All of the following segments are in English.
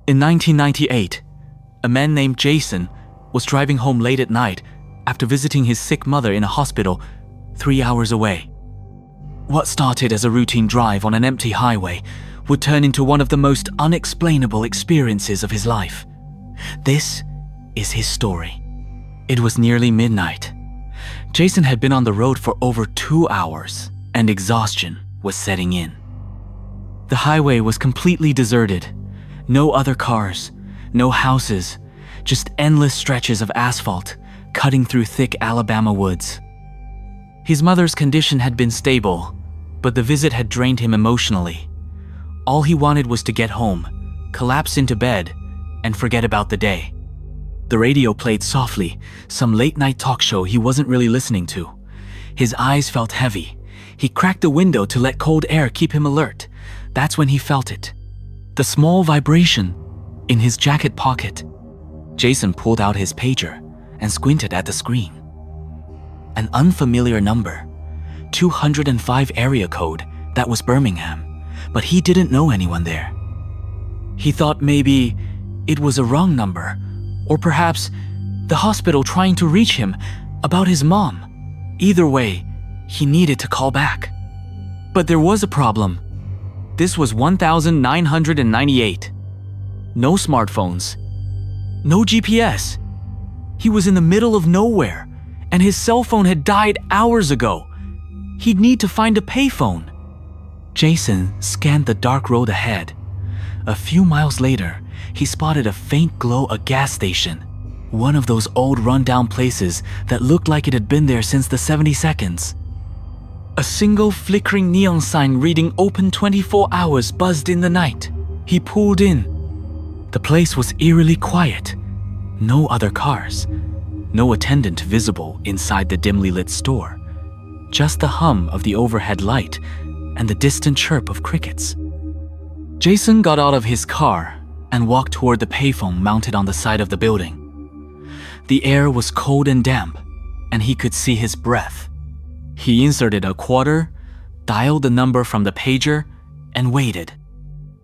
In 1998, a man named Jason was driving home late at night after visiting his sick mother in a hospital 3 hours away. What started as a routine drive on an empty highway would turn into one of the most unexplainable experiences of his life. This is his story. It was nearly midnight. Jason had been on the road for over 2 hours, and exhaustion was setting in. The highway was completely deserted. No other cars, no houses, just endless stretches of asphalt cutting through thick Alabama woods. His mother's condition had been stable, but the visit had drained him emotionally. All he wanted was to get home, collapse into bed, and forget about the day. The radio played softly, some late-night talk show he wasn't really listening to. His eyes felt heavy. He cracked the window to let cold air keep him alert. That's when he felt it. The small vibration in his jacket pocket. Jason pulled out his pager and squinted at the screen. An unfamiliar number, 205 area code, that was Birmingham, but he didn't know anyone there. He thought maybe it was a wrong number, or perhaps the hospital trying to reach him about his mom. Either way, he needed to call back. But there was a problem. This was 1998. No smartphones. No GPS. He was in the middle of nowhere, and his cell phone had died hours ago. He'd need to find a payphone. Jason scanned the dark road ahead. A few miles later, he spotted a faint glow at a gas station. One of those old rundown places that looked like it had been there since the 72nds. A single flickering neon sign reading "Open 24 hours" buzzed in the night. He pulled in. The place was eerily quiet. No other cars. No attendant visible inside the dimly lit store. Just the hum of the overhead light and the distant chirp of crickets. Jason got out of his car and walked toward the payphone mounted on the side of the building. The air was cold and damp, and he could see his breath. He inserted a quarter, dialed the number from the pager, and waited.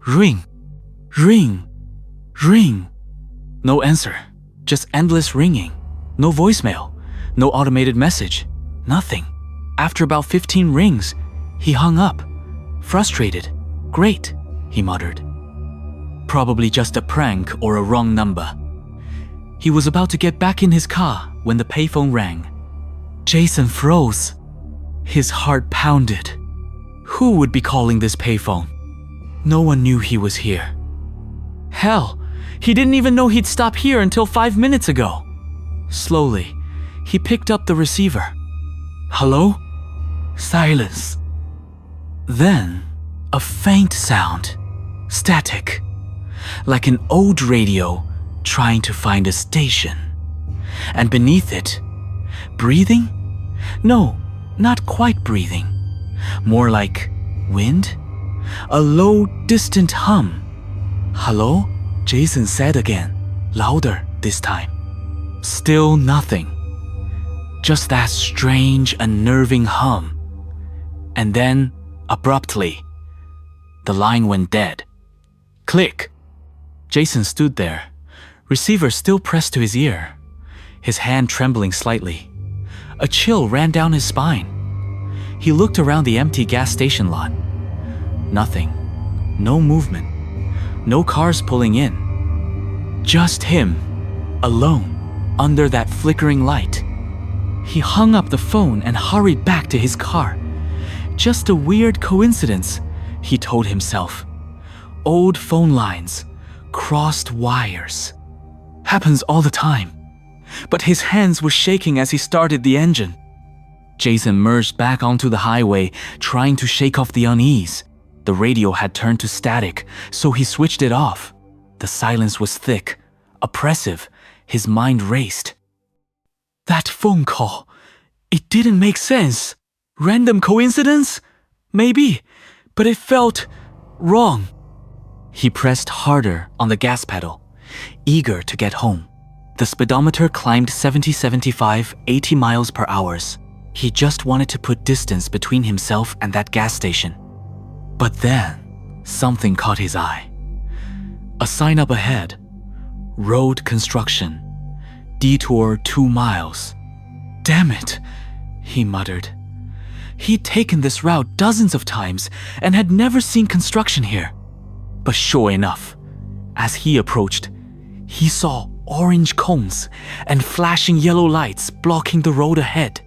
Ring, ring, ring. No answer, just endless ringing. No voicemail, no automated message, nothing. After about 15 rings, he hung up. Frustrated. Great, he muttered. Probably just a prank or a wrong number. He was about to get back in his car when the payphone rang. Jason froze. His heart pounded. Who would be calling this payphone? No one knew he was here. Hell, he didn't even know he'd stop here until 5 minutes ago. Slowly, he picked up the receiver. Hello? Silence. Then, a faint sound. Static. Like an old radio trying to find a station. And beneath it, breathing? No, not quite breathing. More like wind? A low, distant hum. Hello? Jason said again, louder this time. Still nothing. Just that strange, unnerving hum. And then, abruptly, the line went dead. Click. Jason stood there, receiver still pressed to his ear, his hand trembling slightly. A chill ran down his spine. He looked around the empty gas station lot. Nothing. No movement. No cars pulling in. Just him, alone, under that flickering light. He hung up the phone and hurried back to his car. Just a weird coincidence, he told himself. Old phone lines, crossed wires. Happens all the time. But his hands were shaking as he started the engine. Jason merged back onto the highway, trying to shake off the unease. The radio had turned to static, so he switched it off. The silence was thick, oppressive. His mind raced. That phone call, it didn't make sense. Random coincidence? Maybe, but it felt wrong. He pressed harder on the gas pedal, eager to get home. The speedometer climbed 70, 75, 80 miles per hour. He just wanted to put distance between himself and that gas station. But then, something caught his eye. A sign up ahead. Road construction. Detour 2 miles. Damn it, he muttered. He'd taken this route dozens of times and had never seen construction here. But sure enough, as he approached, he saw orange cones and flashing yellow lights blocking the road ahead.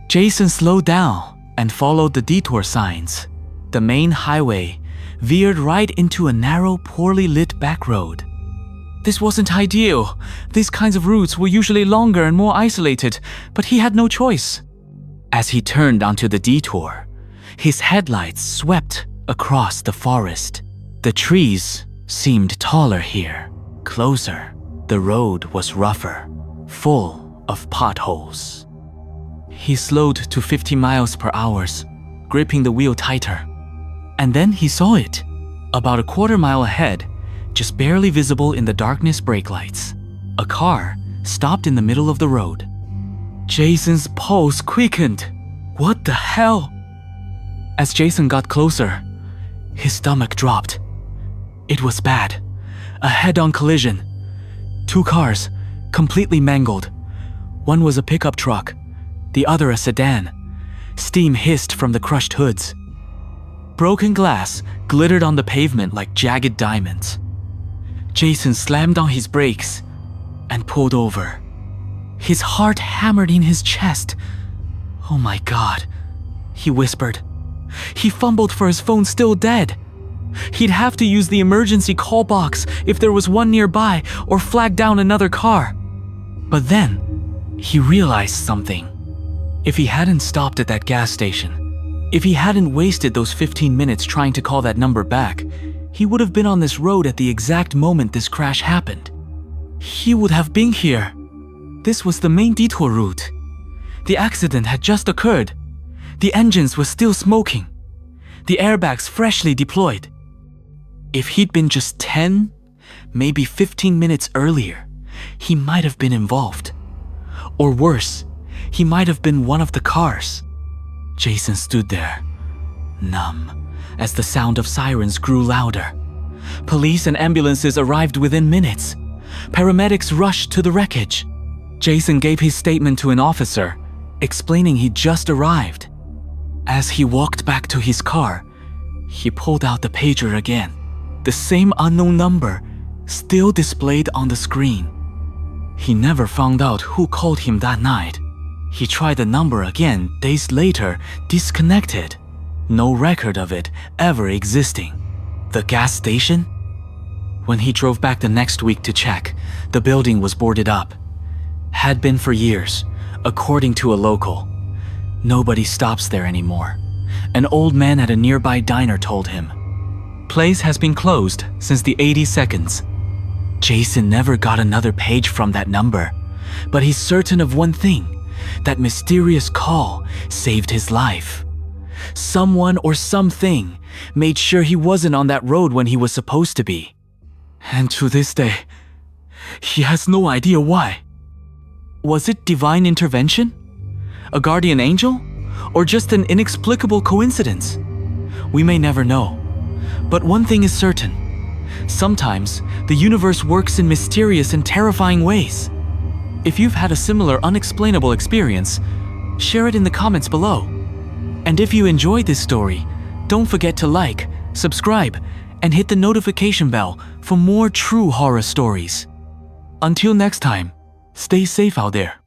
Jason slowed down and followed the detour signs. The main highway veered right into a narrow, poorly lit back road. This wasn't ideal. These kinds of routes were usually longer and more isolated, but he had no choice. As he turned onto the detour, his headlights swept across the forest. The trees seemed taller here, closer. The road was rougher, full of potholes. He slowed to 50 miles per hour, gripping the wheel tighter. And then he saw it, about a quarter mile ahead, just barely visible in the darkness brake lights. A car stopped in the middle of the road. Jason's pulse quickened. What the hell? As Jason got closer, his stomach dropped. It was bad. A head-on collision. 2 cars, completely mangled. One was a pickup truck, the other a sedan. Steam hissed from the crushed hoods. Broken glass glittered on the pavement like jagged diamonds. Jason slammed on his brakes and pulled over. His heart hammered in his chest. Oh my God, he whispered. He fumbled for his phone, still dead. He'd have to use the emergency call box if there was one nearby, or flag down another car. But then, he realized something. If he hadn't stopped at that gas station, if he hadn't wasted those 15 minutes trying to call that number back, he would have been on this road at the exact moment this crash happened. He would have been here. This was the main detour route. The accident had just occurred. The engines were still smoking. The airbags freshly deployed. If he'd been just 10, maybe 15 minutes earlier, he might have been involved. Or worse, he might have been one of the cars. Jason stood there, numb, as the sound of sirens grew louder. Police and ambulances arrived within minutes. Paramedics rushed to the wreckage. Jason gave his statement to an officer, explaining he'd just arrived. As he walked back to his car, he pulled out the pager again. The same unknown number still displayed on the screen. He never found out who called him that night. He tried the number again days later, disconnected. No record of it ever existing. The gas station? When he drove back the next week to check, the building was boarded up. Had been for years, according to a local. Nobody stops there anymore. An old man at a nearby diner told him. Place has been closed since the 82nds. Jason never got another page from that number, but he's certain of one thing. That mysterious call saved his life. Someone or something made sure he wasn't on that road when he was supposed to be. And to this day, he has no idea why. Was it divine intervention? A guardian angel? Or just an inexplicable coincidence? We may never know. But one thing is certain. Sometimes, the universe works in mysterious and terrifying ways. If you've had a similar unexplainable experience, share it in the comments below. And if you enjoyed this story, don't forget to like, subscribe, and hit the notification bell for more true horror stories. Until next time, stay safe out there.